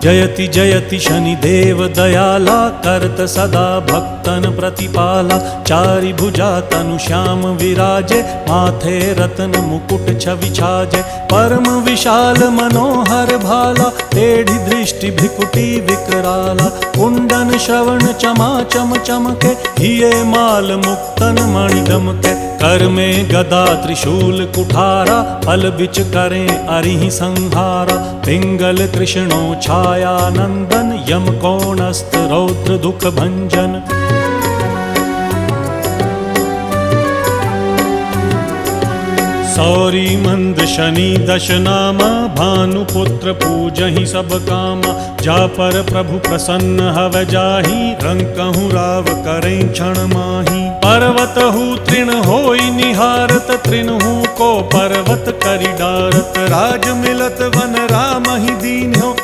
जयति जयति शनिदेव दयाला, करत सदा भक्तन प्रतिपाला। चारि भुजा तनु श्याम विराजे, माथे रत्न मुकुट छवि छाजे। परम विशाल मनोहर भाला, टेढ़ी दृष्टि भ्रिकुटी विकराला। कुंडन श्रवण चमा चम चमके, हिये माल मुक्तन मणि दमके। कर में गदा त्रिशूल कुठारा, पल बिच करें अरिहि संहारा। पिंगल कृष्णो छाया नंदन, यम कोणस्थ रौद्र दुख भंजन। सौरी मंद शनि दश नामा, भानुपुत्र पूजहि सब कामा। जा पर प्रभु प्रसन्न हव जाहि, रंकहु राव करें क्षण माहि। पर्वत हु तृण होई निहारत, तृणहु को पर्वत करि डारत। राज मिलत वन राम ही दीन्हो,